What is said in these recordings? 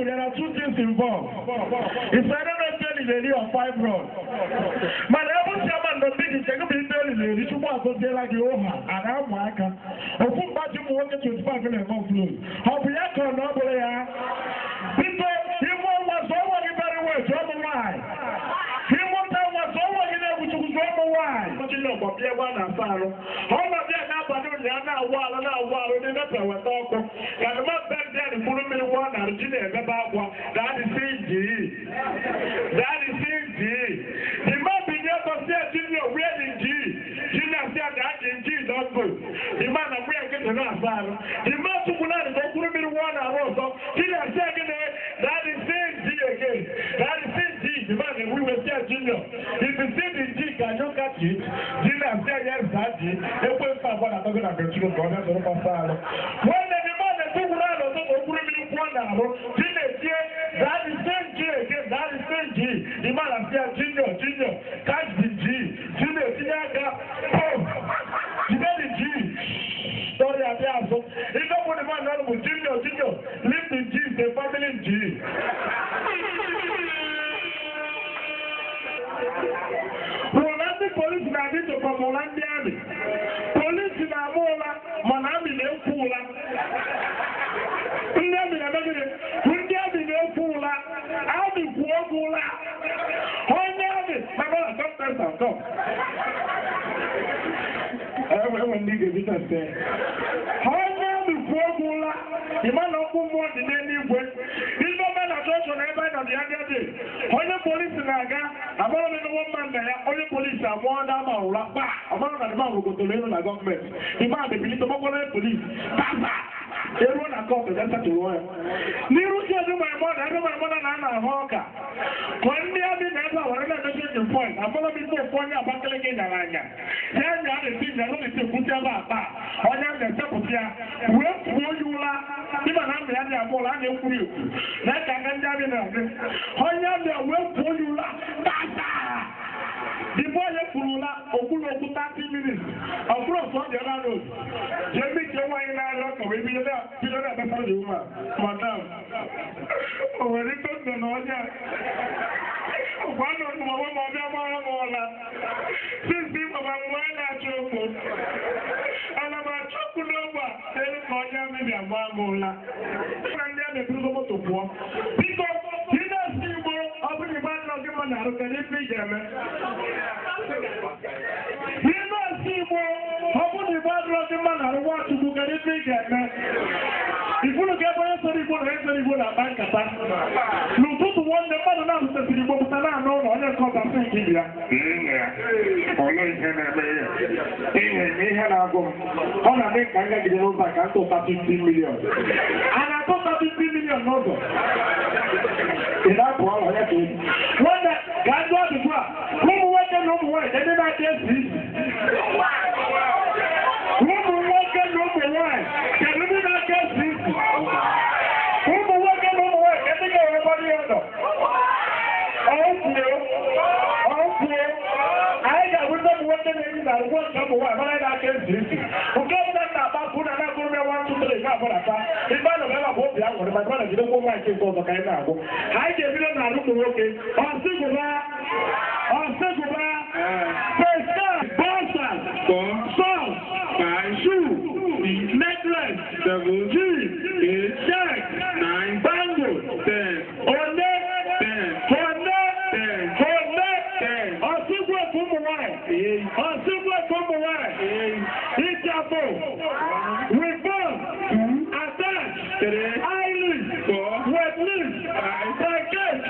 There are two things involved. It's either not telling lady or 5 rods. My level chairman, the big is going to be telling lady to pass on there like the Oha, and I'm like, a full budget working 25 minutes of flu. How be I call nobody? People, he was already very well, drop a line. He was already there with you, drop a line. But you know, but there one and follow. How about that now? But now, while they never were talking. And the man back there, the full minute one, and the that is CG. That is CG. The man be there to say, Junior, where is G? Junior said that G not good. The man of where get to know. The man to put out the good minute one and also. Junior said that is CG again. That is CG. The man that we will say, Junior. If you see the G, can you catch it? Junior said, yes, that G. They put up what I'm talking about. When the man that took out of the good minute one and that is same G again, that is same G. The man has said, Junior, catch the G. Junior, oh, you got the G. Sorry, I can't. If not put the man on with Junior, leave the G, the family G. Holandi police na need to come Holandi army. Police na mola, manami ne kula. Ndami na bagere. I'll be poor. Come. Everyone needs a business there. How be poor? The man of whom more than any way. This man has also never on the other day. Only police in Naga, I'm only the woman there. Only police are more than a rapper. I'm not the man who go to live in the government. The man, the police. Everyone are called to the to lawyer. Niru said to my mother, and I'm a hawker. When they have been ever, whatever the point, I'm going to be so funny about the again. Then the other thing, they're going to put them back. On the Saputia, where for you are, even I'm the other more than you. That I can tell you. On the other, where for you are, the boy left Pulula, Okula, 30 minutes. I'll put on the other road. Jamie, you're wine out of it. Madam, when it comes to Noja, one of my since people are one at your foot, and I'm a chocolate, then Noja maybe a Mamola. And then the people to walk. Because he does see more of the man of the man out of the figure. He does see more of the man of the man out of what to look at the figure. If you look at what somebody will answer, you will have bank attack. You put one the man now to the book, and I know on your contact. Only on a make I get the back, I thought 15 million. And I thought 15 million also. In that one, I have to. One that God was the one. Who worked no more, they did not get this. Who worked no more, they did not get this. Who worked no more, they did everybody else. I got with them working in that work number one, but I can't see. Who got that about put an apple 1, 2, 3, now for that. If I don't have a boat, my brother didn't go my kids over the now. I gave it a look okay. On Sigma, first time, Boston, song, shoe, necklace, double G, check, 9 bangle, 10, on that, 10, for that, 10, on Sigma from away, on Sigma from away, it's a boat, with both, attach, eyelid, wet lips, package,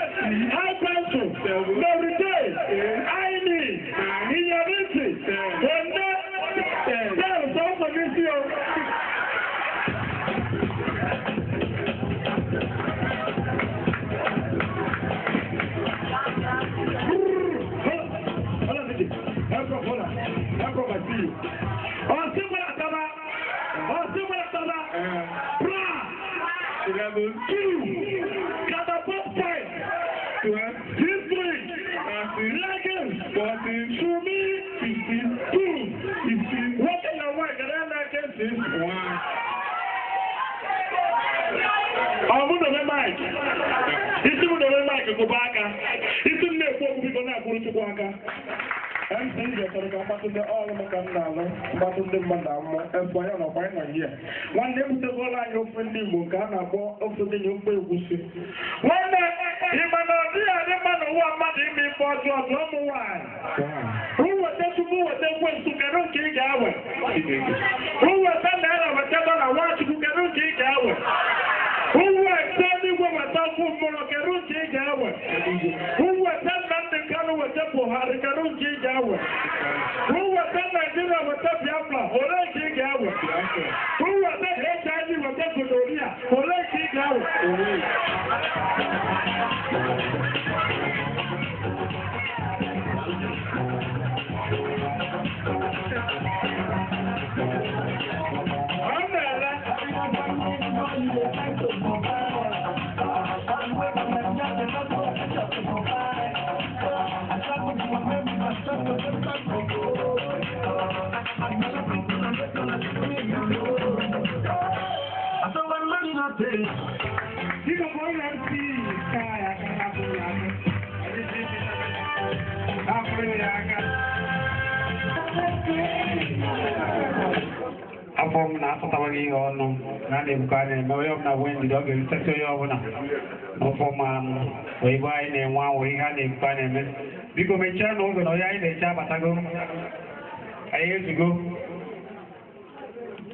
high pencil, no retain, eyelid, in your visit, on that, tell us all for this year. 11, 2, catapult 5, 12, 13, 14, 14, Shumi, 15, 2, 15. What in your work? And then I can say 1. I'm going to mic. This is the mic go back. This is the phone we gonna go to work. I'm saying that I'm about to the all of the Canada, about to the Madame, and for your final year. One day with the whole line of Ndigbo, Ghana, of the new Pussy. One day, he might not be a man who are money me for your number one. Who was there to move them when to get on King Hour? Who was that man of a table I want to get on King Hour? Who was standing with a top of Moroccan King Hour? Who was that man the color with the Hurricane King Hour? Who was that Nigeria with the Biafra? Ole King Hour? Who was that HIV with the Godoria? Ole King Hour? Afọ m na-apụtawa gị ihe ọnụ na na-ebuka na-eme onye ọbụla wee ndidi ọ ga-erutesi onye ọbụla n'ọfọ ma oyibo anyị na-enwe anwụ ihe a na-ebuka na-eme biko mechie na ụzọ na onye anyị na-eche abatago anyị ezugo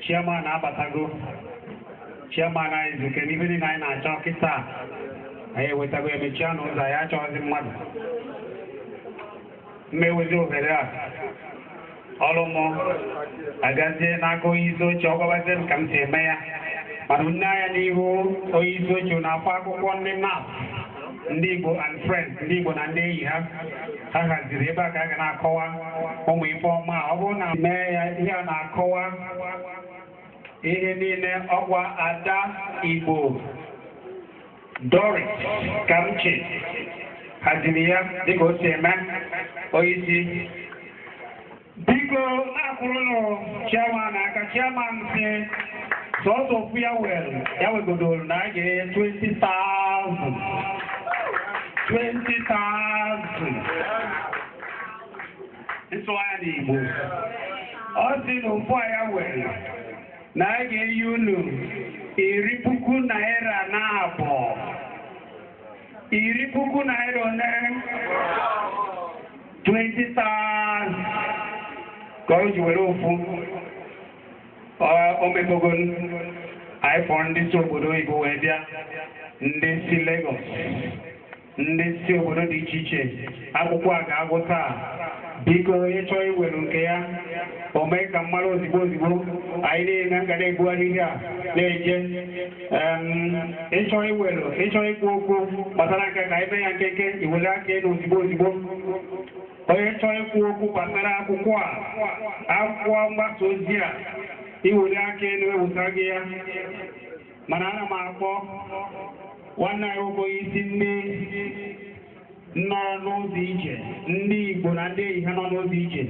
chairman abatago chairman anyị zuke n'ife niile anyị na-achọ kịta anyị ewetago emechie na ụzọ anyị achọghịzi mmadụ mmewezi ohere a ọrụ mụ agazie n'aka onye isi oche ọgwabazie m ka m si eme ya mana nne anya n'ihu onye isi oche na-afọ akwụkwọ ndị nap ndị Igbo and friends ndị Igbo na ndị enyi ha haziri ebe a ka a ga na-akọwa ụmụ ife ọma ọ bụrụ na mee ya ihe a na-akọwa ihe niile ọkwa Ada Igbo Doris Kamchi haziri ya dịka o si eme onye isi biko na-akwụrụ nụ chairman aka chairman si sọsọ ofu ya wegodoro na a ga-enye 20,000 nsụgharị n'Igbo ọ sị na ofu ya were na a ga-enye unu 10,000 naira na abụọ 10,000 naira one 20,000 ka o ji were ofu omegogo anyị fọrọ ndị si obodo oyibo wee bịa ndị si Lagos ndị si obodo dị iche iche akwụkwọ a ga-agụ taa biko onye chọọ iwere nke ya o mee ka mmadụ ozigbo anyị niile nga na-ebugharị ihe a na-eje ịchọọ ikwu okwu gbasara nke ka anyị mee ya nkeke iwere aka elu ozigbo onye chọọ ikwu okwu gbasara akwụkwọ mgbasa ozi a iwere aka elu ewuta gị ya mana ana m akpọ nwanne anyị nwoke isi ndị nọ n'ụzọ ije ndị Igbo na ndị enyi ha nọ n'ụzọ ije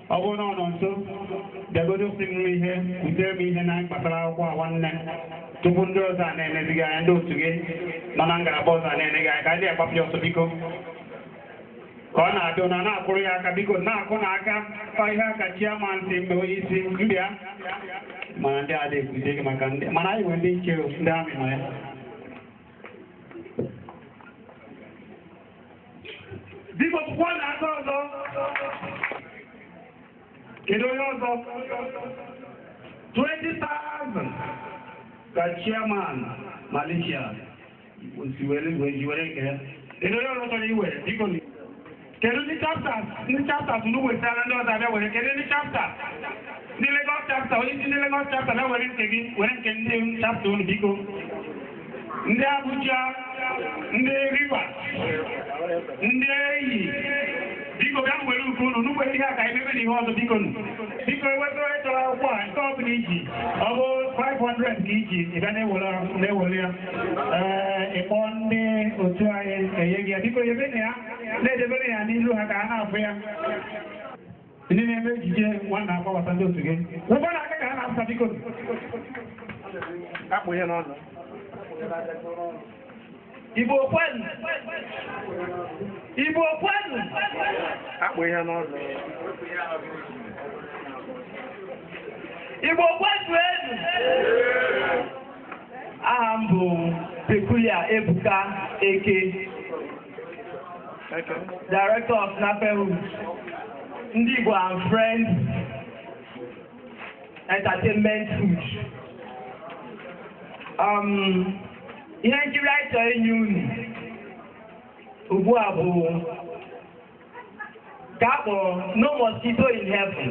ọ bụrụ na ọ nọ nso bịagodo si m ihe kutere m ihe na gbasara akwụkwọ a nwanne tupu ndị ọzọ a na-enezighị anya ndị otu gị nọ na ngalaba ọzọ a na-eneghị anya ka ndị agbapụ ọsọ biko ka ọ na-abịa na na-akwụrụ ya aka biko na-akụ n'aka kwa ihe aka chairman si mgbe onye isi mbịa mana ndị a na-ekwuzie gị maka ndị mana anyị nwere ndị nche ndị amị nọ ya biko pụkwa na aka ọzọ kedu onye ọzọ 20,000 ka chairman Malaysia osiwere nke ya kedu onye ọzọ chọrọ iwere biko kedu ndị chapters unu wetara ndị ọzọ abịa were kedu ndị chapter ndị Lagos chapter onye isi ndị Lagos chapter bịa were nke gị were nke ndị chapter unu biko ndị Abuja ndị Rivers ndị Eyi biko bịa were nke unu n'ugbe ihe a ka emebe na ihe ọzọ biko eweta onye chọrọ akwụkwọ a nke ọ bụla iji ọ bụ 500 kg if any will upon the Otuay because you been here, let the very and you have an affair. In the name of 1 hour Santos again. What I can have because that way on. Igbo kwenu. Igbo kwenu. Akpụ ihe n'ọzọ. Igbo kwenu enu. Aha m bụ Peculiar Ebuka Eke, Director of Snapewood, Ndigbo and Friends Entertainment Food. Ihe nkiri anyị chọrọ inye unu ugbu a bụ ka a kpọrọ No Mosquito in Heaven.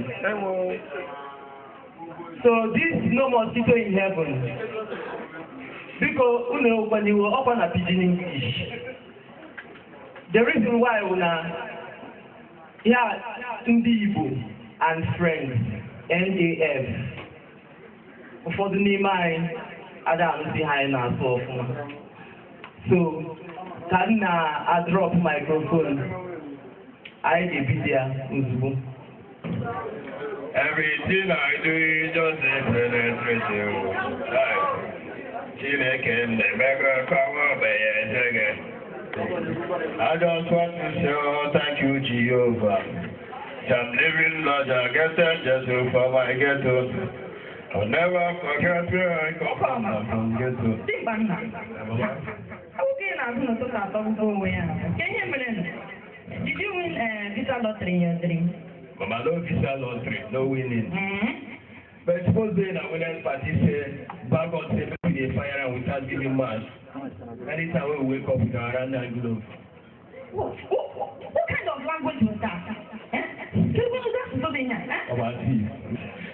So this No Mosquito in Heaven, biko unu kwaniwo ọkwa na pidgin English. The reason why una ya Ndigbo and Friends NAF ụfọdụ n'ime anyị ada alụsị ha anyị na-asụ ọfụma. So ka m na-adrọp microphone anyị ga-ebido ya ozugbo. Everything I do is just a penetration. Chineke na-emega kawa beye. I just want to say thank you, Jehovah. I'm living Lord, I get that just for my ghetto. I'll never forget where I come from ghetto. Did you win visa lottery in your dream? Mama, no visa lottery, no winning. But suppose they are winners party say, back on the fire and without giving mass. Anytime we wake up with our hand and glove. What kind of language was that? About this.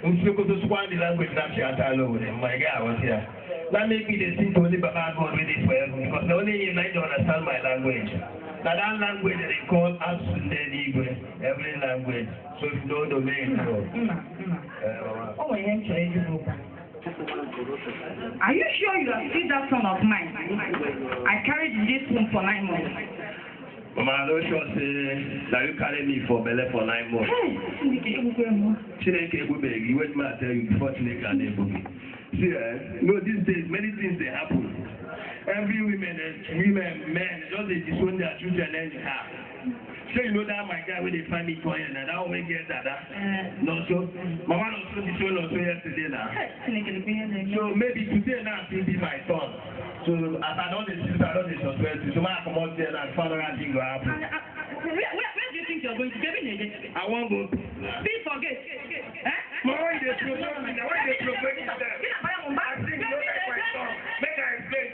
We go to squad the language that she had alone. My God was here. That make me the thing to only Baba God with it forever because the only you might understand my language. Now that language they call Ndigbo, every language. So if you know the main Oh, I am sure. Are you sure you are still that son of mine? I carried this womb for 9 months. Mama, I don't sure say that you carry me for belly for 9 months. Chineke Ebube, you wait me I tell you before Chineke and Ebube. See, you know these days many things they happen. Every women, men, just they disown their children anyhow. So you know that my guy when they find me going and that will make it that. No, so Mama also disown also yesterday now. So maybe today now it will be my turn. So as I don't see, I don't suspect. So I come out there and find out thing will happen. Where do you think you're going to get in? I won't go. Please forget. Mama, you just make I explain,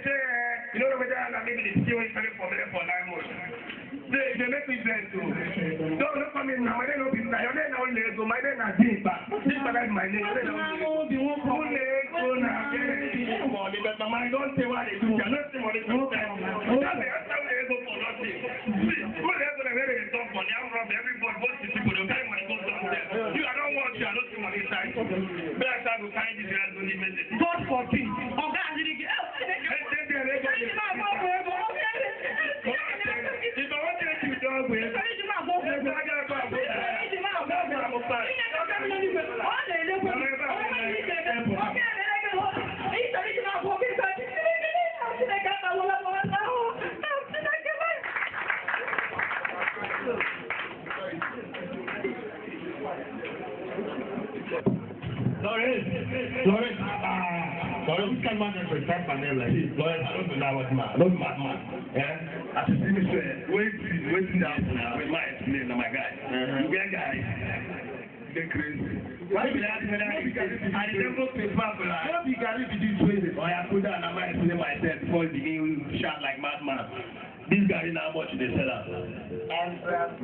you know over there, maybe they still wait for 9 months. They make me say too. Don't look at me now. My name is Ndigbo. Your name is Ndigbo. My name is Ndigbo. Ndigbo is my name. But Mama, I don't say what they do. I don't say what they do. Everybody wants to see what they do. You, I don't want you. I don't see money inside. But I start to find this guy don't even say. God forbid. Oh, God, did he get out? If I want to do dog with, Lawrence, this kind of man is a type of name like this. Lawrence, I don't know what man. I don't mad man. Yeah? As you see me say, waiting down now, with my explain, my guy. You get guys. They're crazy. Why you ask me that? I never pay back for that. Don't be carried to this way. Or I put down, I might explain myself before you begin to shout like madman. This guy in how much they sell out?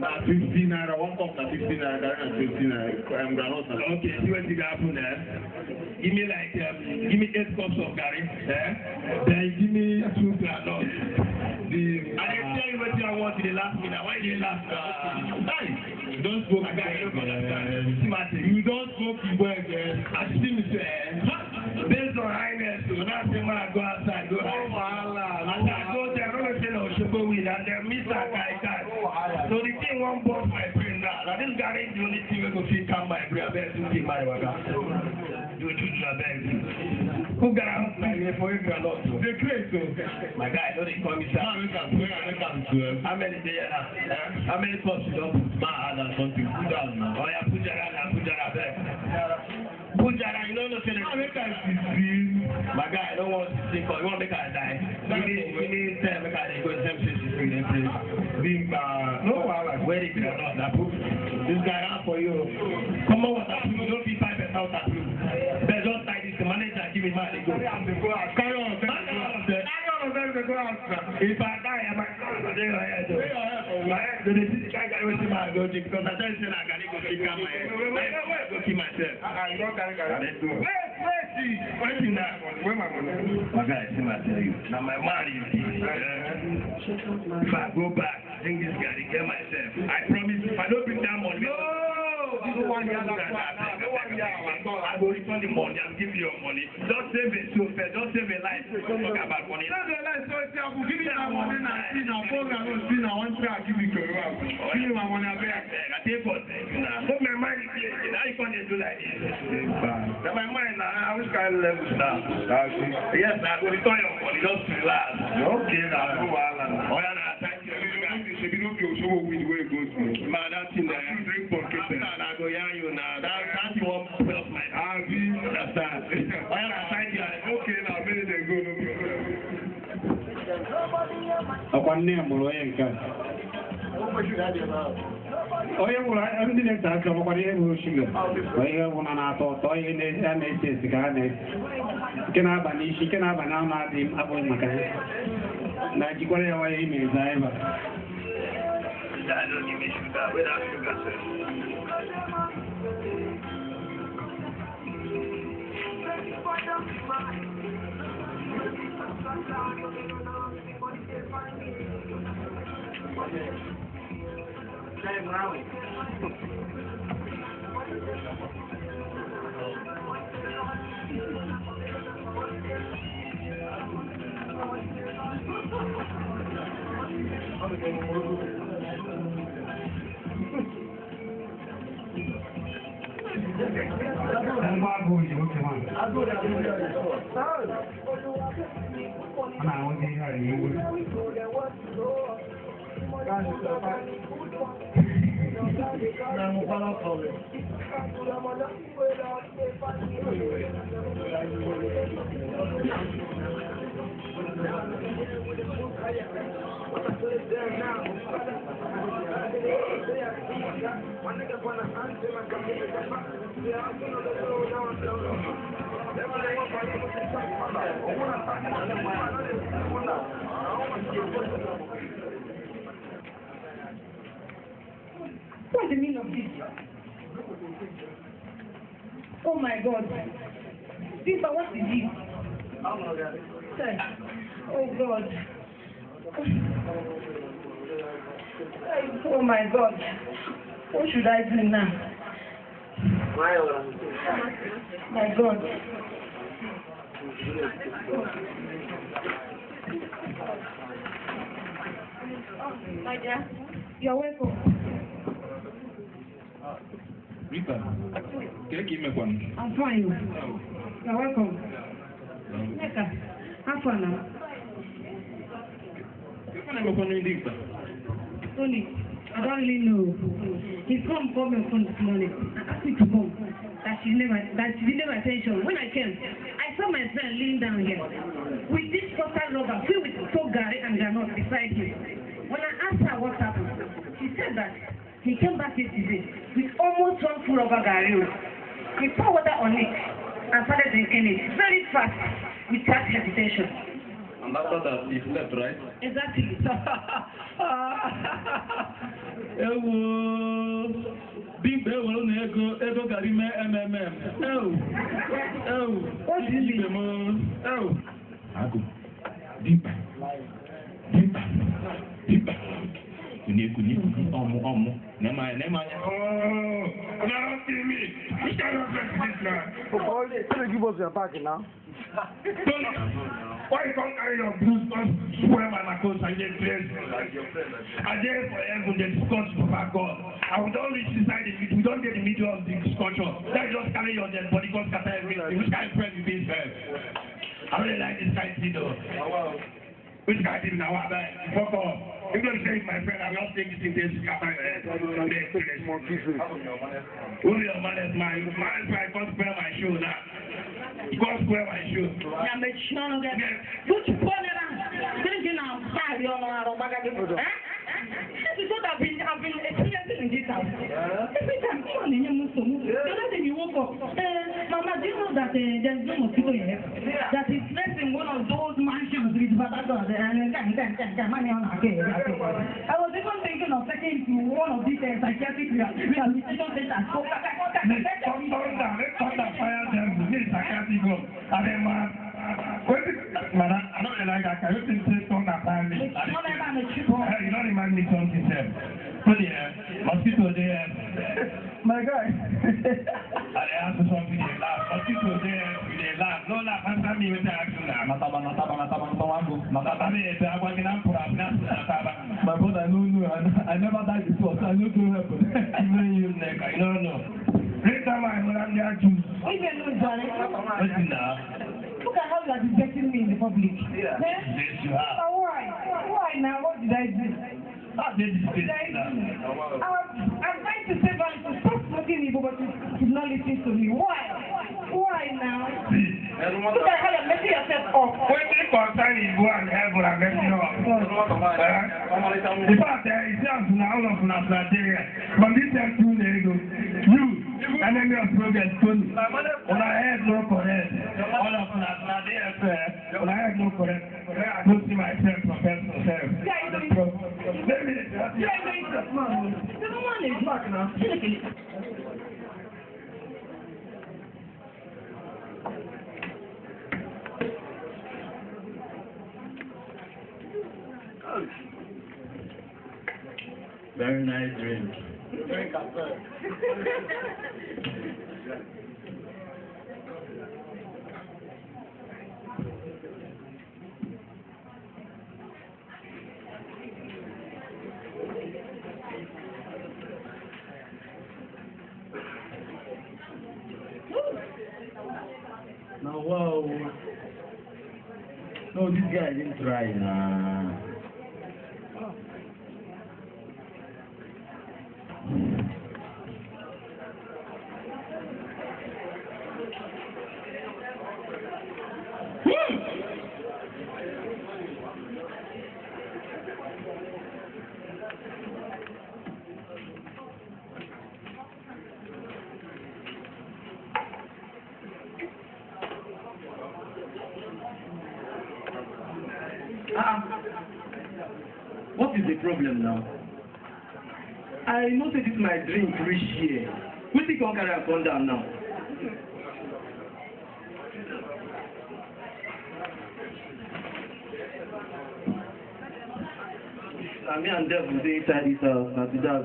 Now 15 naira, one cup na 15 naira, and 15 naira. Granola. Okay, see what you got from there. Give me like, give me 8 cups of curry. Then give me 2 granola. I didn't tell you what I want in the last minute. Why did you last? You don't smoke. I got you. You don't smoke. You work. I see me say, based on say, man, go outside, go hide. And I go there, I don't say no, should go with, and then Mr. Guy cat. So the thing won't bust my brain now. I didn't guarantee the only thing we go see calm my brain. I better do thing my work. Do, I beg you. Who guarantee for you a lot? The great, my guy, don't call me sir. How many days now? How many cups you don't put my hand or something? Put down now. Oh, yeah, put your hand, back. Put your hand, you know nothing. My guy, I don't want to see, you want to make her die. Give me 10, make her go to the same place. No problem. Where is it or not? That proof. This guy out for you. Come on, what you don't be 5% out of proof. But don't tie this. The manager give me money. Go. Carry on. If I die, I might go there. My head, the guy got to see my logic because I tell you, I got to go kick out my head. I go kill myself. Wait now. Where my money? My guy, see my tell you. Now my money is if I go back, I think this guy to get myself. I promise if I don't bring that money. I will return the money and give you your money. Just save it so fair, just save a life. Talk about money. Save a life so I will give you that money and see now program will see now one try give you give you my money back. I take for now. Put my mind in now you can't do like this. Now my mind now, I wish I levels now. Yes, I will return your money, just relax. Okay now, no wahala. Oh yeah, now thank you. If you don't go show with where it goes to. Man, that's in there. Drink for kitchen. I go yeah you now. That's the one plus my understand. Oh yeah, thank you. Okay now, maybe they go no problem. Akwanne mụrụ onye nke onye nwụrụ ndị na-ete aka ọkwara ihe bụ shuga ihe bụ na na-atọ ụtọ ihe na-esi esi ka a na-esi nke na-aba n'isi nke na-aba na anụ adịghị abụghị maka ya na jikwara ya nwayọ ime eze anyị bara What's the meaning of this? Oh my God. This, what is this? Oh God. Oh my God. What should I do now? My God. My dear, you're welcome. Rita, I'm fine. You're welcome. Neka, have fun now. Tony, I don't really know. His mom called me on phone this morning and asked me to come. That she didn't my attention. When I came, I saw my friend laying down here with this cotton rubber filled with soap gari and granite beside him. When I asked her what happened, she said that he came back yesterday with almost one full rubber gari. He poured water on it and started drinking it very fast without hesitation. And after that, he slept, right? Exactly. Big Bear will only go Garime MMM. What is it? Don't kill me. Which kind of place is this now? Give us your parking now. Why you can't carry your blues and swear my clothes and get dressed? I dare for heaven they discuss before God. And we don't reach inside the middle. We don't get the middle of the discussion. Then just carry your dead body, God scatter everything. Which kind of friend you be, sir? I really like this guy, Tito. Which guy did now? Fuck off. If you don't say my friend, I'll not take this in this scatter your head. Only your manners, man. Manners, I can't spare my shoe now. You can't square my shoe. Yeah, but you don't get put your phone around. Didn't you know? Sorry, you know, because I've been experiencing in this house. Every time someone in your Muslim, the other day you woke up, Mama, do you know that there's no mosquito here? That is less in one of those mansions with Batagas and money on our head. I was even thinking of taking to one of these psychiatric rehabilitation centers. Let's fire them. This psychiatric go. And then, man, I don't like that. I don't think they don't have me. You don't remind me something, sir. So mosquito there. My guy. I asked something they laugh. Mosquito there, they laugh. No laugh. Answer me with the action. My brother, no, I never died before, so I know to happen. Even you, Nick, I don't know. Every time I'm around there, listen now. Look at how you are rejecting me in the public. Yes, you have. Why? Why now? What did I do? How did you do that? I'm trying to say that to stop smoking Igbo, but he's not listening to me. Why now? Look at how you're messing yourself up. When you concern Igbo and heaven and messing up. In fact, it's just now all of Nigeria. From this time to you, enemy of progress, Tony. On our head, no correct. All of Nigeria, on our head, no correct. I don't see myself professional self. Very nice drink. Drink after. Now, wow. No, this guy didn't try. Nah. What is the problem now? I know that this my drink reach here. We think I'll carry a phone down now. Me and Devil dey inside this house. Now to that.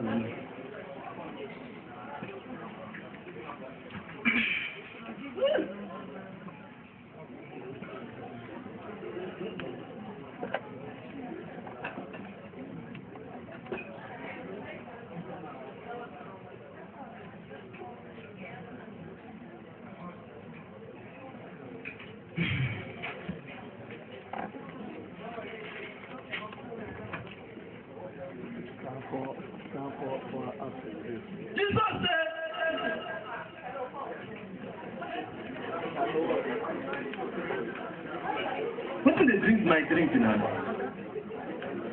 What do they drink my drink now?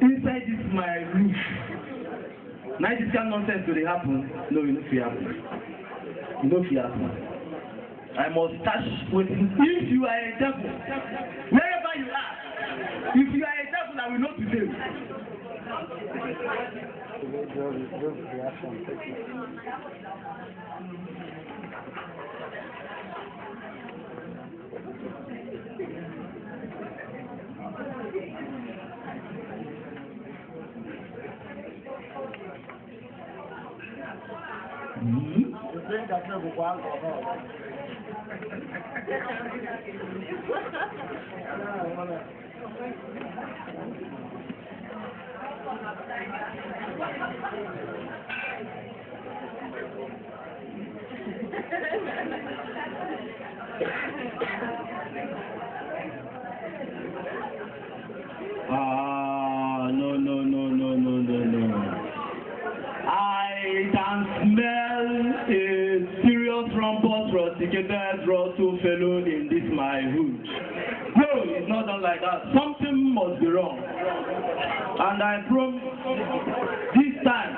Inside this my roof. Now this kind of nonsense will happen. No, you know if it happen. You know if it happen. I must touch with you. If you are a devil, wherever you are, if you are a devil, I will know today. No. I can smell a serious rumpus rusticated Russell fellow in this my hood. No, it's not done like that. Something must be wrong. And I promise this time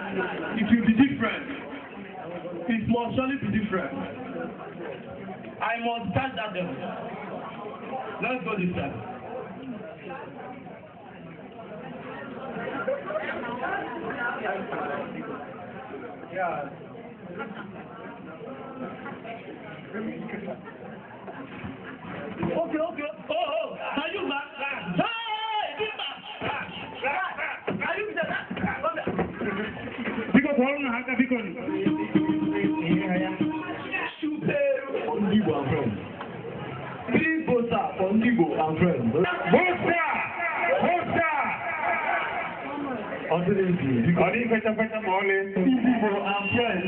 it will be different. It must surely be different. I must catch that devil. Let's go this time. Yeah. Okay. Oh, are you back? Hey, get back! Are you there? Because all na haka because Ndigbo and friends. Three bossa for Ndigbo and friends. Bossa! Ndigbo and friends.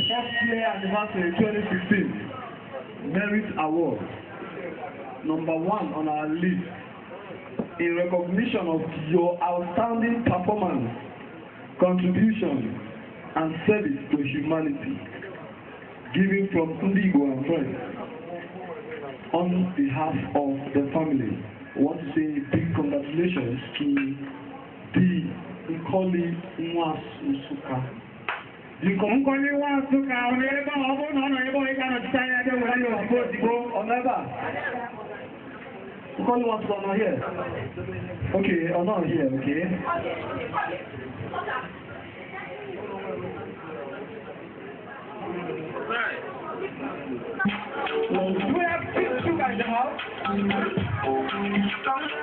First year anniversary 2016. Merit Award. Number 1 on our list. In recognition of your outstanding performance, contribution, and service to humanity, given from Ndigbo and friends. On behalf of the family, I want to say big congratulations to the Nkoli Nwasuka. Nkoli Nwasuka, Nkoli Nwasuka not here. Okay, not here, okay. Do we have Pink Sugar in the house?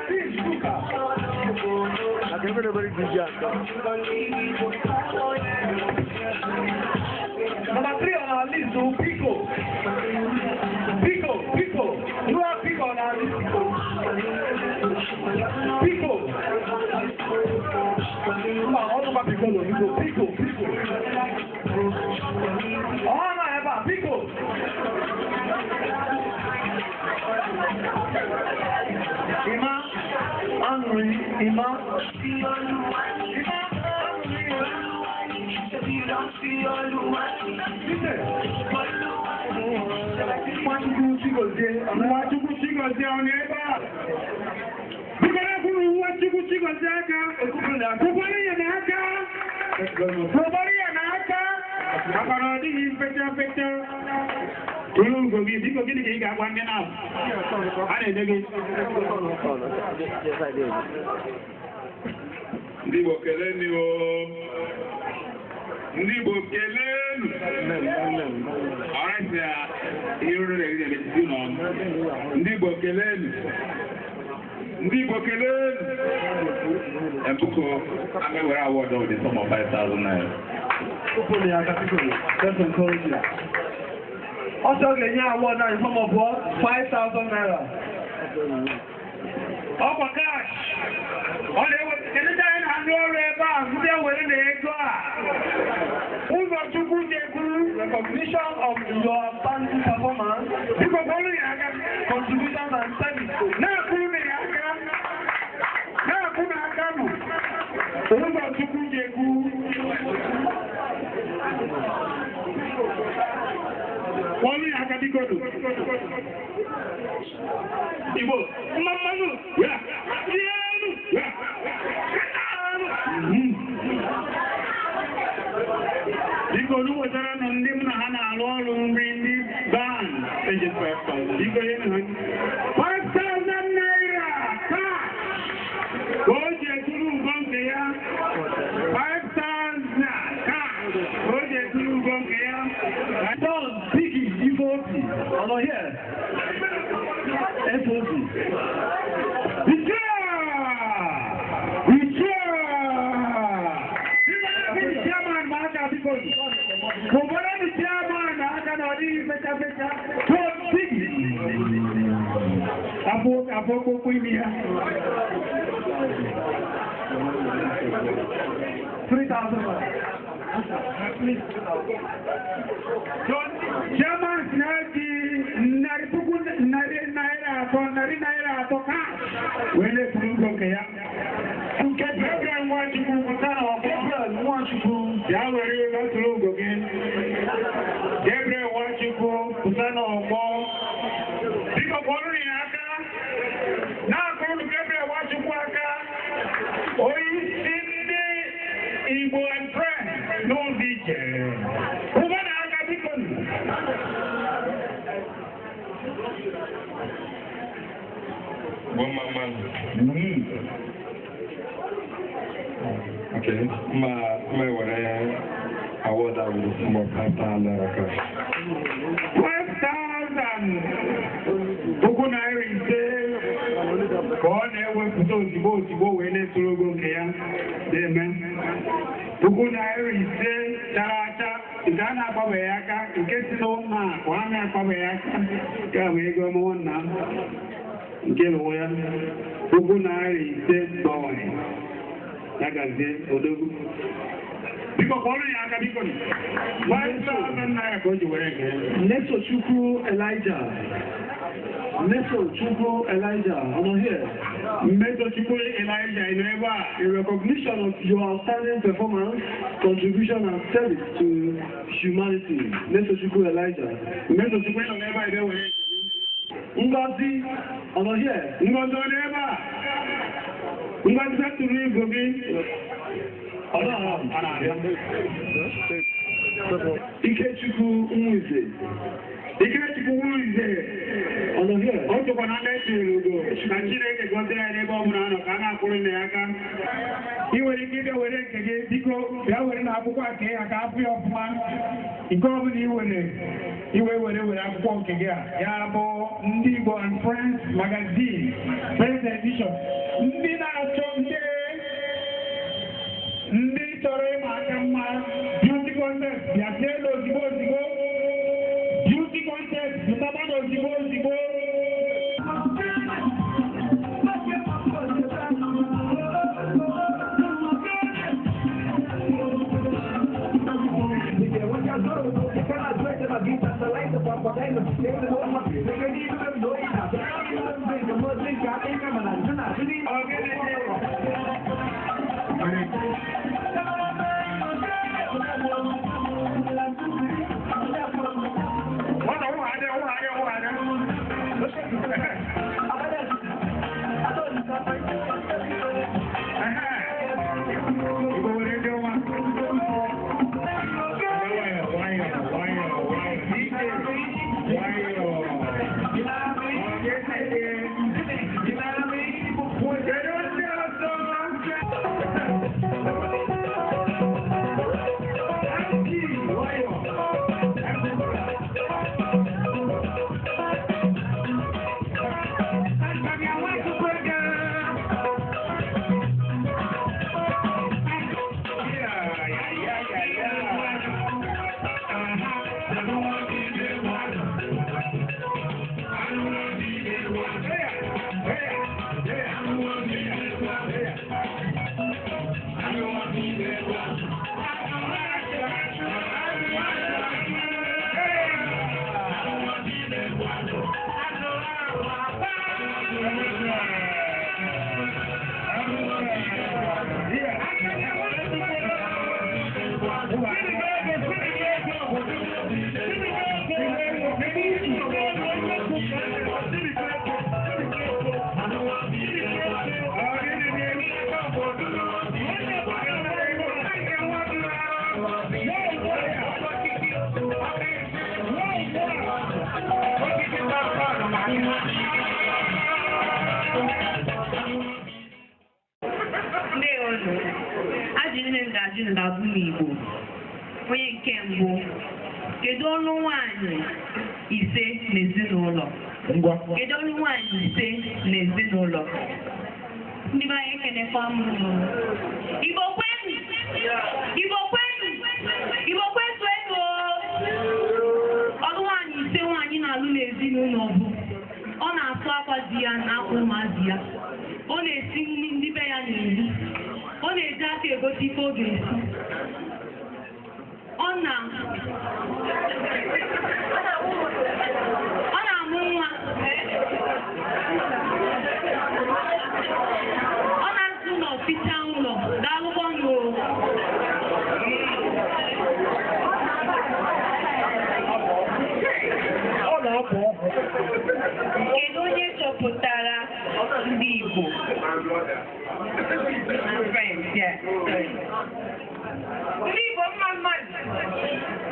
Pink Sugar. I think everybody good job. Number 3 on our list, so Pico. You have Pico on our list. Pico. All over Pico. Oh, no, ever. Pico. Ima. Ndigbo keleni o. Ndigbo kelenu. Alright, here we are. Ndigbo kelenu. Ebuko, I'm going to award of the sum of 5,000 naira. Let's encourage you. Also, the award now in sum of what? 5,000 naira. Oh my gosh! Anytime I know about recognition of your outstanding performance, contributions and service. Igbo, Mamanu, yeah. Igbo, who was around on them, Hana, all in the band. 5,000 naira. Go to Bunkia. 5,000 Go to Bunkia. I don't speak FOP. Oh, here. FOP. Chairman, Apo imi ya. 3,000. Chairman Snati nari naira ato cash. Wele tulungo kaya. Gabriel Nwachukwu kutana wa Gabriel Nwachukwu. Ya were la tulungo ke. Gabriel Nwachukwu kutana wa mo. Biko bolu ni aka. Na ko Gabriel Nwachukwu aka. Oyi sinde Igbo and friends. No DJ. Ubana aka biko. One man. Okay, my award I will more 5,000. 5,000. Bukunairi ise. Kone weputo zibo wele tulogo kaya. Amen. Bukunairi ise characha. Igana akwabe yaka. Ikesi no ma. Kwame akwabe yaka. Kawe ego mo na. Nkelo ya. Bukunairi ise doe. Nagaze odogu. Biko kọlu ya aka biko ni. 5,000 naira ko ji were nke. Neso Chukwu Elijah. Ono here. Mmeso Chukwu Elijah ino ebe a. In recognition of your outstanding performance, contribution and service to humanity. Neso Chukwu Elijah. Mmeso Chukwu ino ebe a ide were. Ngozi. Ono here. Ngozi ino ebe a. Ngozi seturu igwe gị. Ikechukwu Nwize. Ono here. O chekwa na ndị echiri ugo. Na Chineke gọzie ya n'ebe ọ bụla nọ ka a na-akwụrụ nne ya aka. I nwere ike ịbịa were nke gị biko bịa were na akwụkwọ a kee ya ka afụ ya ọfụma. Nke ọ bụla iwe were akwụkwọ nke gị a. Ya bụ Ndigbo and Friends Magazine First Edition. Ndị na-achọ ndị chọrọ ịma aka mma beauty contest bịa tiela ozigbo beauty contest pụtaba na ozigbo Onye nke mbụ, kedu ọnụ nwaanyị ise n'ezinụlọ? Kedu ọnụ nwaanyị ise n'ezinụlọ? Ndị be anyị ekenekwa m Igbo kwenu! Igbo kwenu! Igbo kwetu ego! Ọnụ nwaanyị ise nwaanyị na-alụ n'ezinụlọ bụ ọ na-atụ akwa di ya na ụmụazị ya. Ọ na-esi nri ndị be ya na-eri. Ọ na-eji aka egosi ife ọ ga-esi. Ọ na-amụ nwa. Ọ na-azụ ụlọ ficha ụlọ daalụkwọ nụ. Kedu onye chọpụtara ndị Igbo? Ndị Igbo mma mmadụ.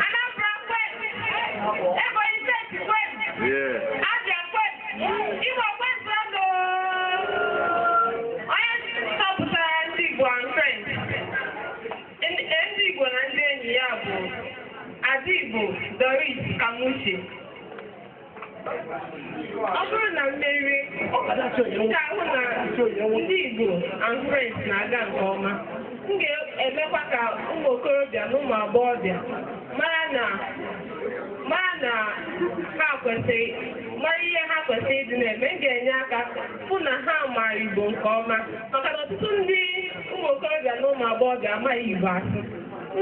Anambra kwe. Ebonyi steeti kwe. Abia kwe. Igbo kwe sọnụ. Onye chọpụtara ndị Igbo and friends. Ndị Igbo na ndị enyi ya bụ Adigbo Doris Kamuche. Ọ bụrụ na mmeri ga-ahụ na ndị Igbo and friends na-aga nke ọma, m ga-emekwa ka ụmụ okorobịa na ụmụ agbọghọbịa mara ihe ha kwesịrị ịdị na-eme. M ga-enye aka hụ na ha mara Igbo nke ọma, maka na ọtụtụ ndị ụmụ okorobịa na ụmụ agbọghọbịa amaghị Igbo asụ. M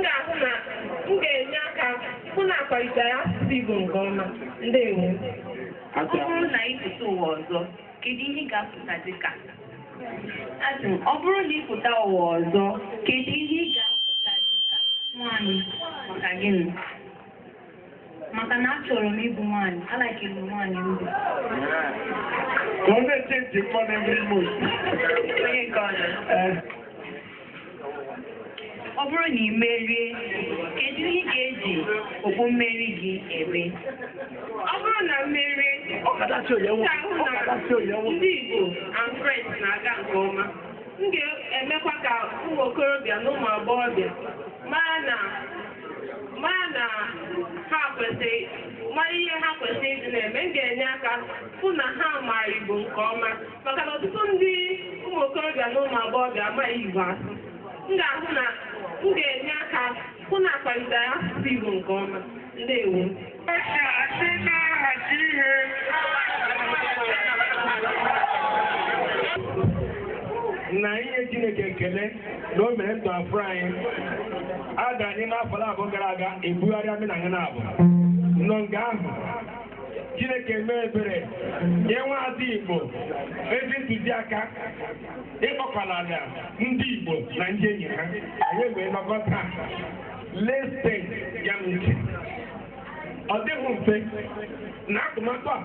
ga-enye aka hụ na akwalitere asụsụ Igbo nke ọma. Ndewo. Ọ bụrụ na ịpụta ụwa ọzọ, kedu ihe ị ga-apụta dịka? Ọ bụrụ na ịpụta ụwa ọzọ, kedu ihe ị ga-apụta dịka? Nwaanyị. Maka gịnị? Maka na achọrọ m ịbụ nwaanyị. Alaikere m nwaanyị ndụ. Onye chenji mkpọ na-emere ime otu. Onye nke ọzọ. Ọ bụrụ na ị merie, kedu ihe ị ga-eji okpu mmeri gị eme? Ọ bụrụ na mmeri ndị Igbo and friends na-aga nke ọma, m ga-emekwa ka ụmụ okorobịa na ụmụ agbọghọbịa mara ihe ha kwesịrị ịdị na-eme. M ga-enye aka hụ na ha mara Igbo nke ọma, maka na ọtụtụ ndị ụmụ okorobịa na ụmụ agbọghọbịa amaghị Igbo asụ. M ga-enye aka hụ na akwalitere asụsụ Igbo nke ọma. Ndewo. Na ihe Chineke ekele na o mere ndụ afọ anyị aga anyị n'afọ abụọ gara aga ebugharị amị na anyị na-abụ nọ nga ahụ Chineke mee ebere nye nwaazị Igbo ezi ntụziaka ịkpọkwalala ndị Igbo na ndị enyi ha. Anyị wee nọkọta leste ya ntị. Ọ dịghị mfe na atụmatụ a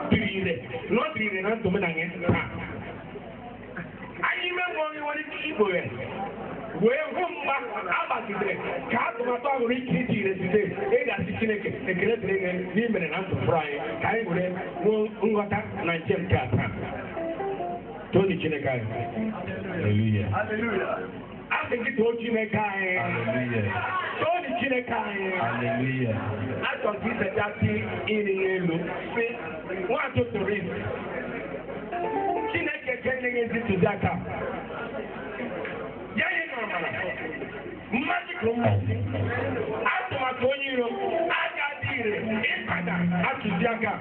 dịrị ire na ọ dịrị ire na ntụmenanya taa. Anyị menwe onye nwere ike igbo ya wee hụ mgba agbagidere ka atụmatụ ahụrụ ike iji reside ịgasị Chineke ekele dịrị gị n'imere na ntụpụrụ anyị ka anyị were nwee nghọta na nche nke a taa. Toni Chineke anyị. Hallelujah. Asị gị too Chineke anyị. Toni Chineke anyị. Achọrọ ka isechasị iri elu si nwatụ turizm. Chineke ga-enye ezi ntụziaka ya nye na amara mmadụ ka mmasị atụmatụ onye iro aga dị ire ịkwada ntụziaka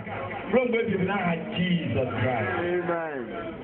ruo mgbe ebibi n'aha Jizọs Kraịst.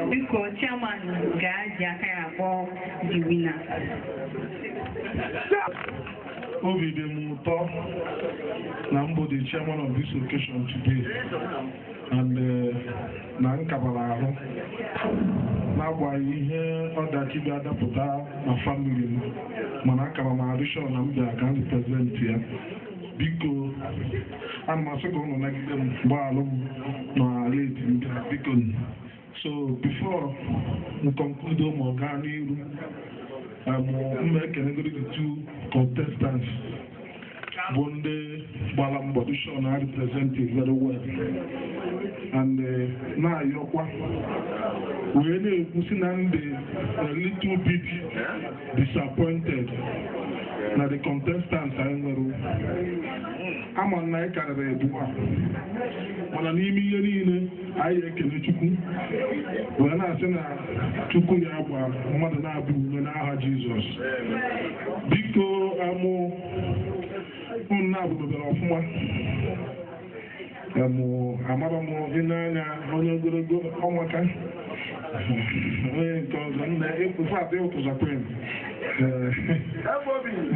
Biko chairman ga-aji aka ya akpọ the winner. Obi dị m ụtọ na m bụ the chairman of this occasion today and na nkabara ahụ n'agbanyeghị ihe ọdachi ga-adapụta na famili m, mana aka m arịshọ na m bịara ka m represent ya. biko ana m asị ka ụnụ nagide m gbaalụ m n'ala eti biko. So before we conclude ma ọ gaa n'iru, mma ekenegoro the two contestants bụ ndị gbara mbọ Dishon na represented very well, and na-ayọkwa wee na-ekwu si na ndị a little bit disappointed na the contestants anyị nwere. Ama na anyị karịrị ebu a, mana n'ime ihe niile anyị ekele Chukwu wee na-asị na Chukwu ya gba mmadụ na-abụ ume n'aha Jizọs. Biko unu na-abụbebere ọfụma, amara m dị n'anya onye ogologo ọnwaka onye nke ọzọ nna ịpụsatụ ịpụsatụ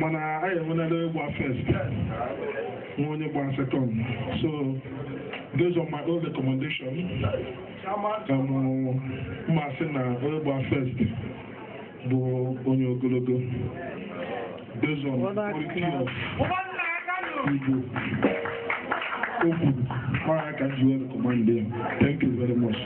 mana anyị enwenala ịgba first nwa onye gba second. So those are my own recommendation. Mmasị na onye gba first bụ onye ogologo based on quality of Igbo okwu. All I can do is recommend them. Thank you very much.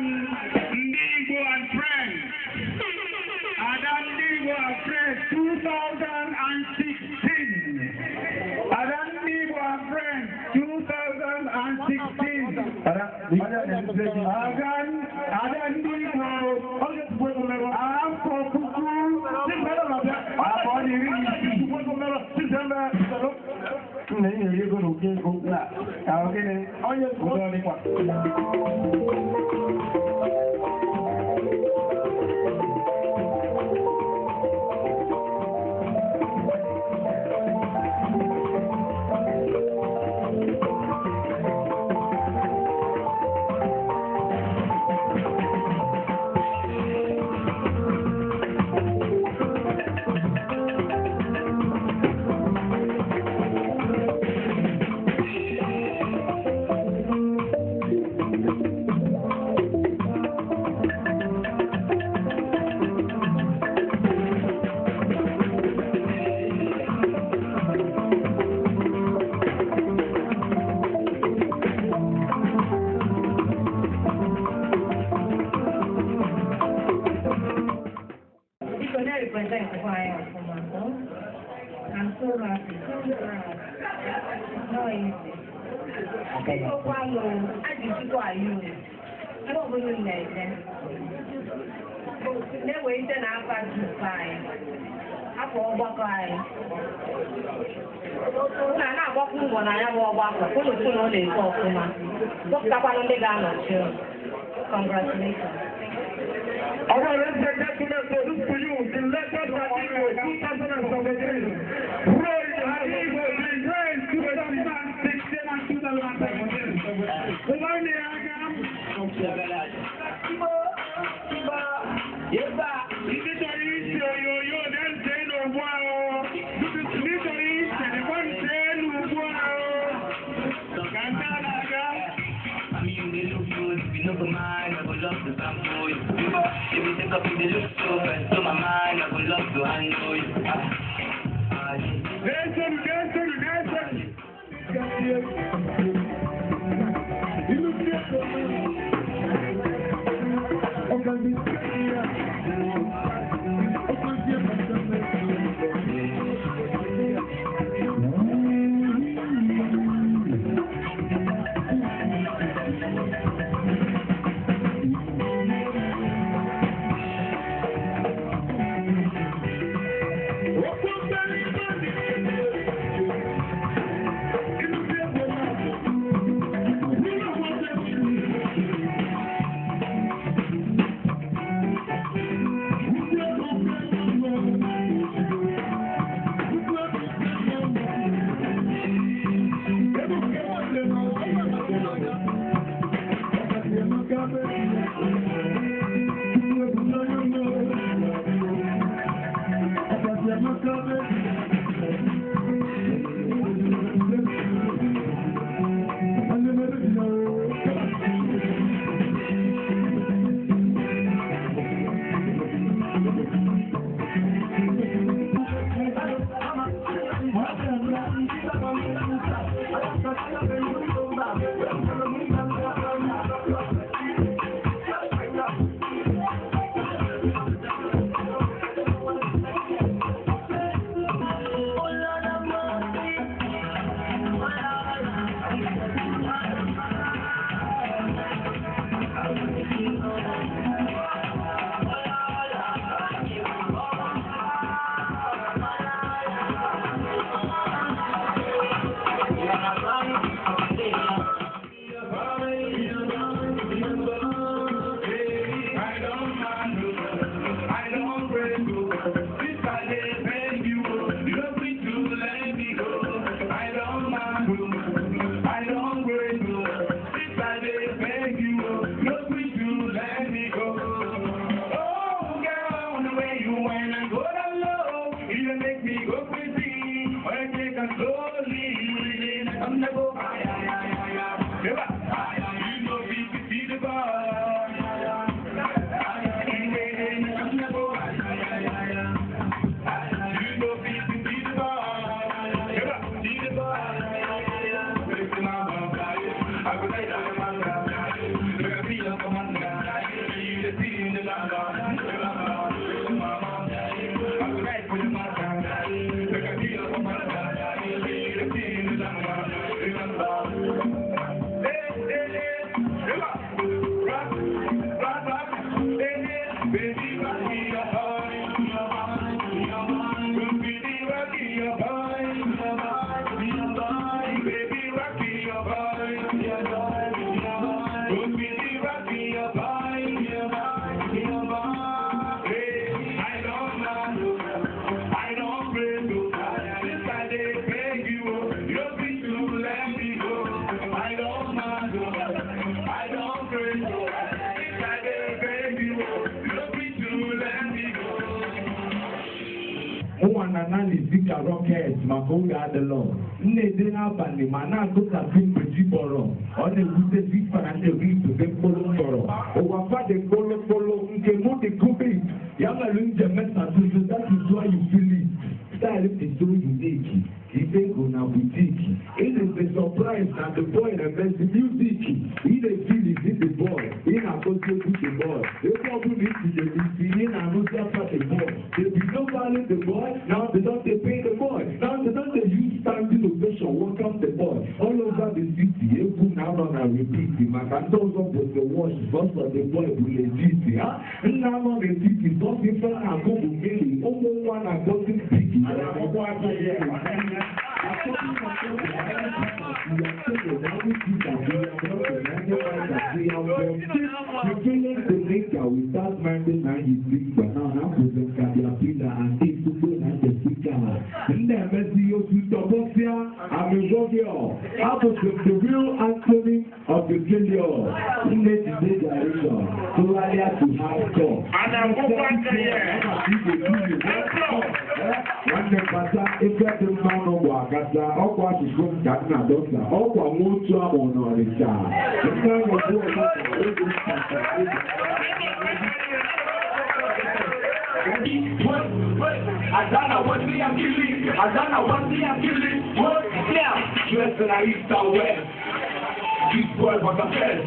Ndigbo and friends. Ndigbo and friends 2016. Ndigbo and friends 2016. I'm so happy, so proud. No easy. So quiet, I just quiet you. I don't believe like that. They waited after you fine. I fall back line. I'm not walking when I am walking. Full of full on the top, man. Look up on the gun, sure. Congratulations. All right, let's get that to this for you. The letter of 2017. Look at mine, I would love to come for you. If you take up the look so bad to my mind, I would love to handle you. and slowly. Ndigbo. You know we be the boy. Zika rockets maka oge adịlọ nne-ede n'abalị ma na-agụtazi mgbeji bọrọ ọ na-ewutezi fara na-ewu idobe mkpụrụ mkpọrọ ụwa fadị mkpụrụ nke mụ dị kubit ya mere njem metatuzo that is why you feel it. Style is so unique. He dey go na boutique. It is a surprise that the boy remembers the music. He dey feel it in the boy. He na associate with the boy. They probably need to dey see him and not just part the boy. They be no value the boy. Now they don't dey pay the boy. Now they don't dey use standing ovation welcome the boy. All over the city, every now and then repeat. Macandos up with the wash because of the boy who legit. Now on the city, don't be fair and go to Mary. Almost one and doesn't speak. Without minding now you speak, but now I'm present Caterpillar and take to go and the speaker. In the Messi of Utopia, I'm a warrior. I was the real Anthony of the failure. In the generation, so I have to have talk. And I'm going to Nwanne kpata ebe dị mma n'ụgbọ akata ọkwa asụsụ nka nna dọsa ọkwa nwa otu ahụ n'Ọnịcha nke ahụ bụ ego Adana, what me I'm killing? Adana, what me I'm killing? What? Now, dressed in a east and west. This boy was the best.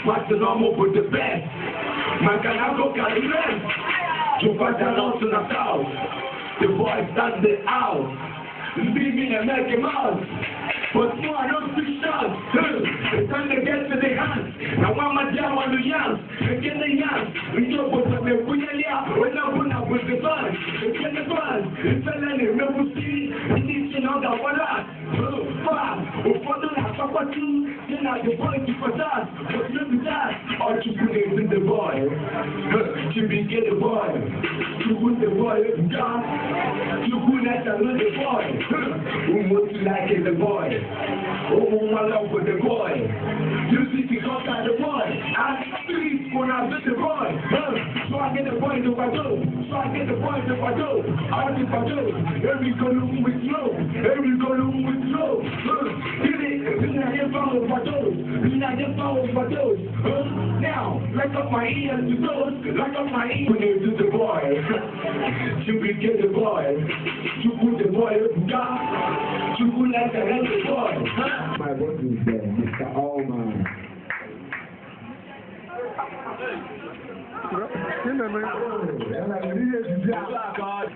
What's the normal with the best? Man, can I go carry less? You find that out to the south. The boy stands there out. Leave me and make him out. But no, I don't speak shots. It's time to get to the hands. Now I'm a jam on the yams. Again the yams. We know what the Kuyalia. When I put up with the fun. Again the fun. It's a learning. No see. We need to know that what I. For the last of what you. Then I the boy to for that. But not to that. Or to put it in the boy. To be get the boy. To put the boy in God. To put that another boy. Who wants to like it the boy. Oh, my love with the boy. You see, because I'm the boy. I'm street when I visit the boy. So I get the boy to my door. So I get the boy to my door. I get my door. Every column with slow. Every column with slow. Get it. Then I get found with my toes. Then I get found with my toes. Now, like up my ears to toes. Like up my ears. When you do the boy. You can get the boy. You put the boy in God. You put like the hell the boy. My boss is there, Mr. Allman.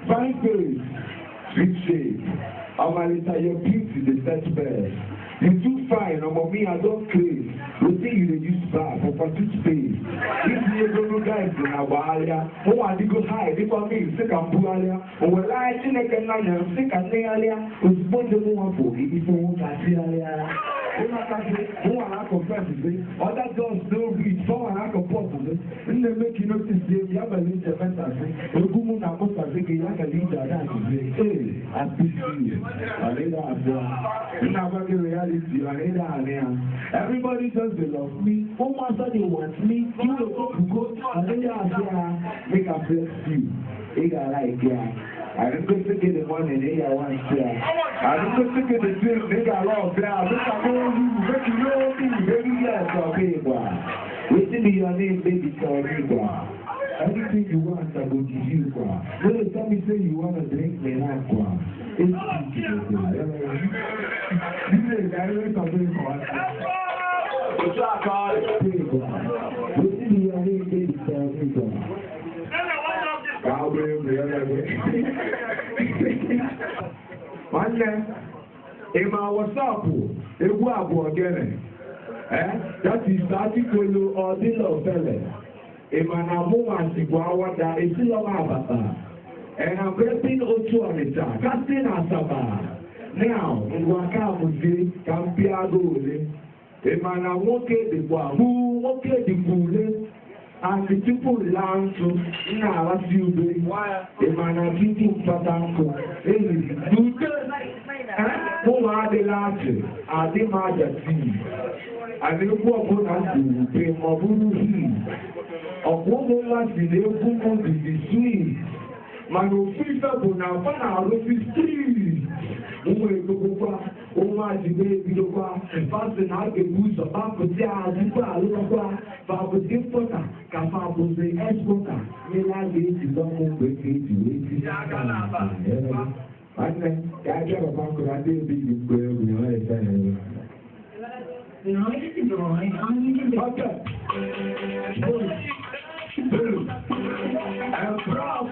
Fine face, sweet shade. Amalita, your beauty, the best best. You too fine, me, I don't crave. We think you use back for participate. If you don't know guys in our area, who are you go high? If I mean, sick and Bualia, or will I think I can manage, sick and Nealia, who's born the woman for if you won't catch Alia. Who are confess it? Other girls don't read, so I can put it. And they make you notice they have a little fantasy. The woman are most of the leader that is hey, I speak to you. I later have reality. Everybody says they love me. One master they want me. You will go and then you make a bless you. They got like I don't go to get the money. They want to I don't think it's a dream, they got lost down. Look at all you, make you know me, baby, yes, okay, boy. Waiting be your name, baby, sorry, boy. Anything you want, I will give you, boy. When you tell me, say you want to drink, me not, boy. It's easy to do. This is a very something for us. What's up, Carl? Waiting be your name, baby, sorry, boy. I'll bring the other way. Nwanne, ịma wasapụ egwu abụọ gere that is artikolo ọdịla ofele ịma na mụnwa sikwa awada esilọma abata and I'm repping otu Ọnịcha casting Asaba now ngwa ka amụzi ka mpịago ole ịma na nwoke dịkwa mụ nwoke dịkwa ule and the people learn to na-arasị ube ịma na tupu mpata nkụ enyi ute ụmụ adịla achị adị m aja tii ana egwu ọbụla si ube ma ọ bụrụ hii ọkwa ụmụ nwa si na egwu m dịdị swii mana ofu ife bụ na mfa na-arụsi strii ụmụ egogokwa ụmụ ajigbe ebidokwa fasị na a ga-ebu ụzọ bapụzi azụkwa alụkwa babụzi mpụta ka fabụzi expota nyela ga-eji dọmụ mgbe ka eji wee tinye aka na nwanne ka a bịara bankụrụ adị ebighị mgbe egwu ya na-efe ya ewe I'm proud.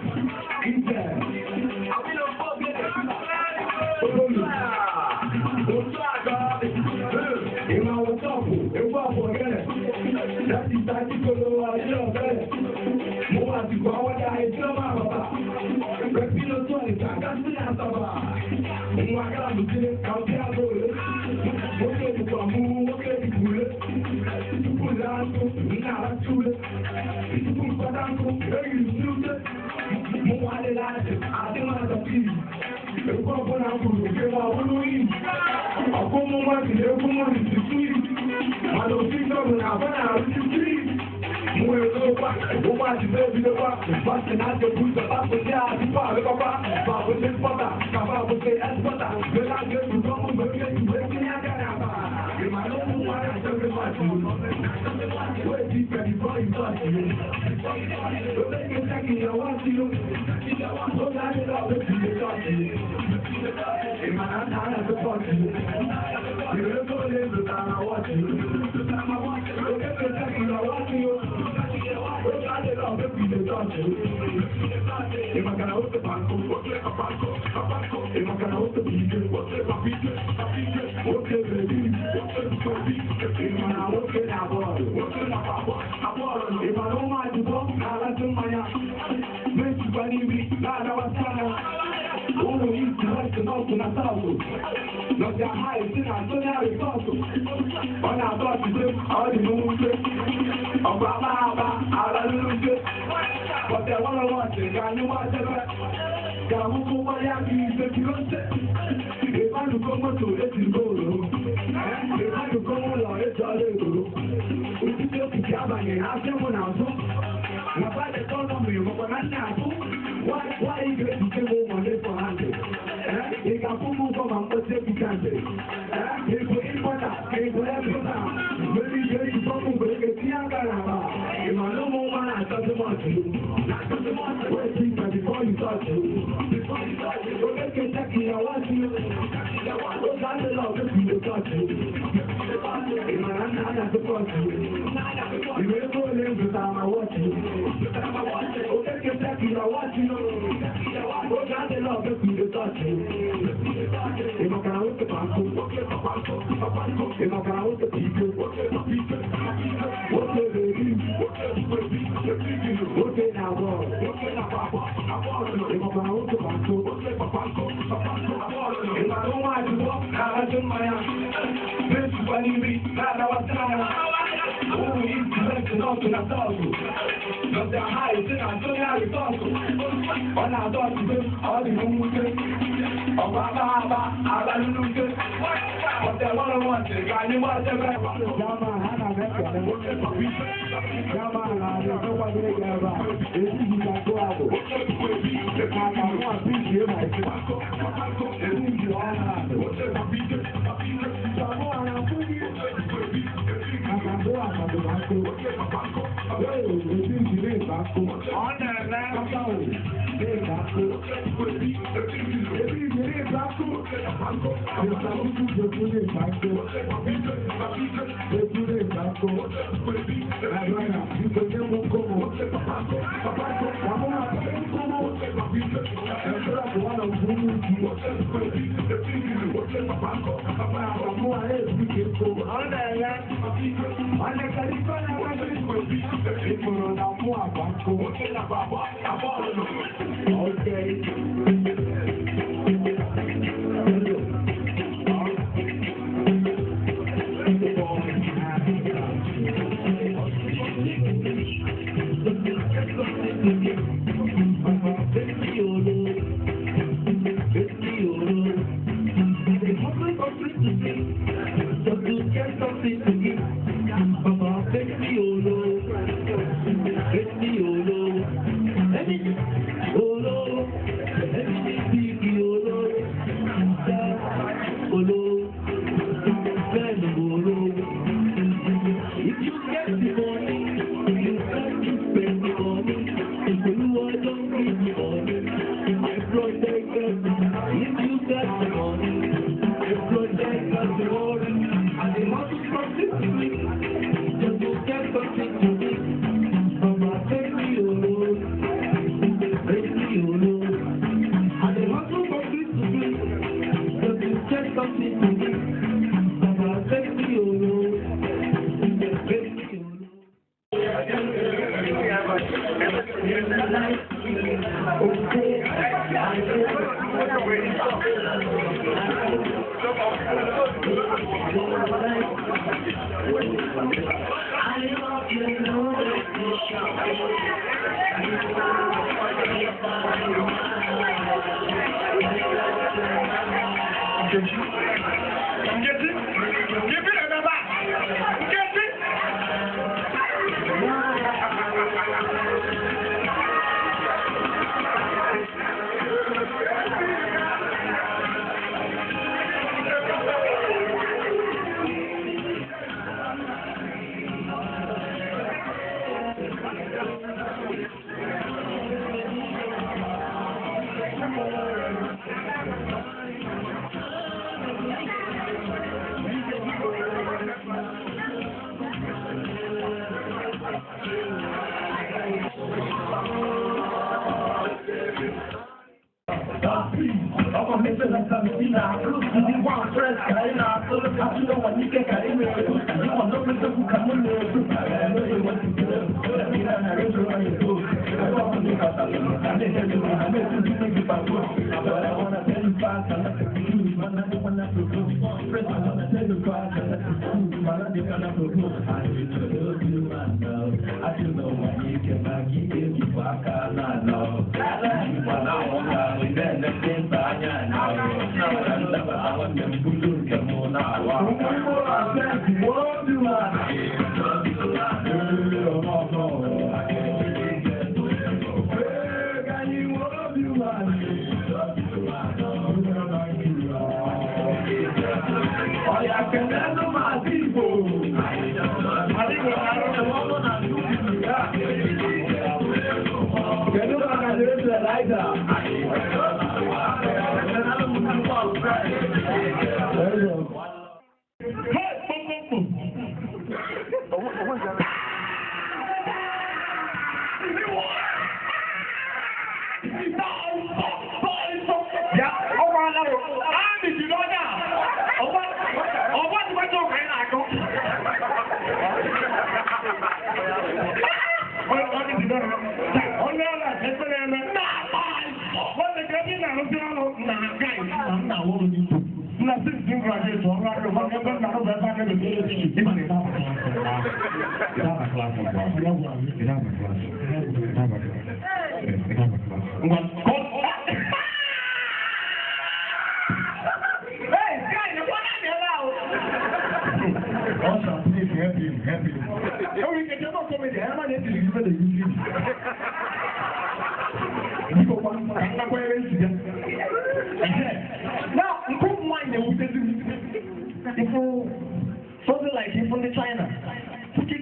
Something like him from the China.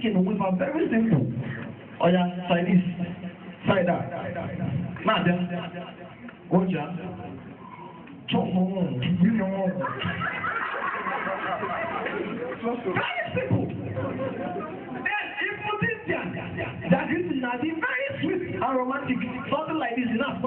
chicken with a very simple. Oh yeah, side this, side that. Madam, Oja, chop on, very simple. Then if you think that this is nothing very sweet and romantic, something like this is enough.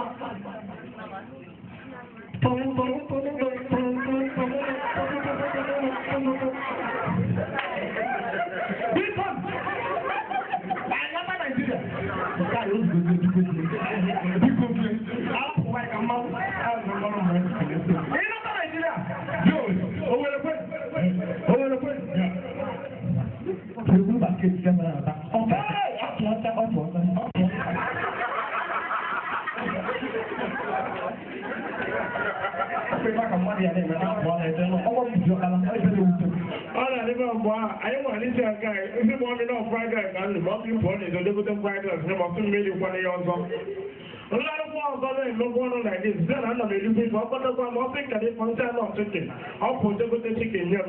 Like this, then I'm not looking for but I'm think that if I'm not chicken, I'll put the chicken here.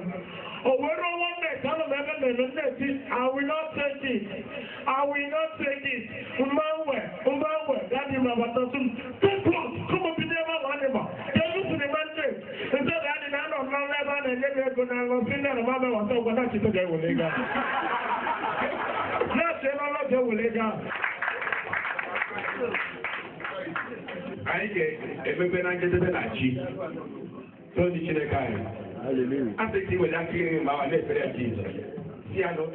Oh, we're not one day, tell them I will not take it. I will not take it. That is my button. Come up in the animal. Tell you to the man. And so that in an of non-level and then they're going to sing that mother was so good that you today will legal. Not say no, they will legal. I get every I get a cheap. So the chile I think he will actually my Jesus. See, I know.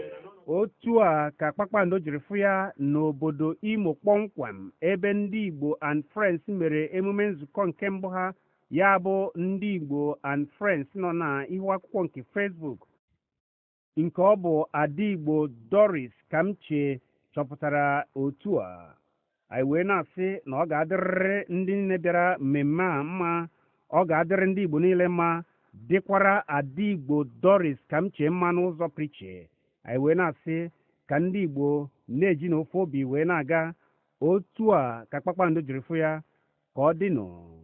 otu a ka Kpakpando jiri fụ ya n'obodo Imo kpọmkwem ebe ndị Igbo and Friends mere emume nzukọ nke mbụ ha ya bụ ndị Igbo and Friends nọ na ihu akwụkwọ nke Facebook nke ọ bụ Adigbo Doris Kamche chọpụtara otu a anyị wee na-asị na ọ ga-adịrịrị ndị niile bịara mmemme a mma ọ ga-adịrị ndị Igbo niile mma dịkwara Adigbo Doris Kamche mma n'ụzọ priche anyị wee na-asị ka ndị Igbo na-eji n'ofe obi wee na-aga otu a ka Kpakpando jiri fụ ya ka ọ dị nụ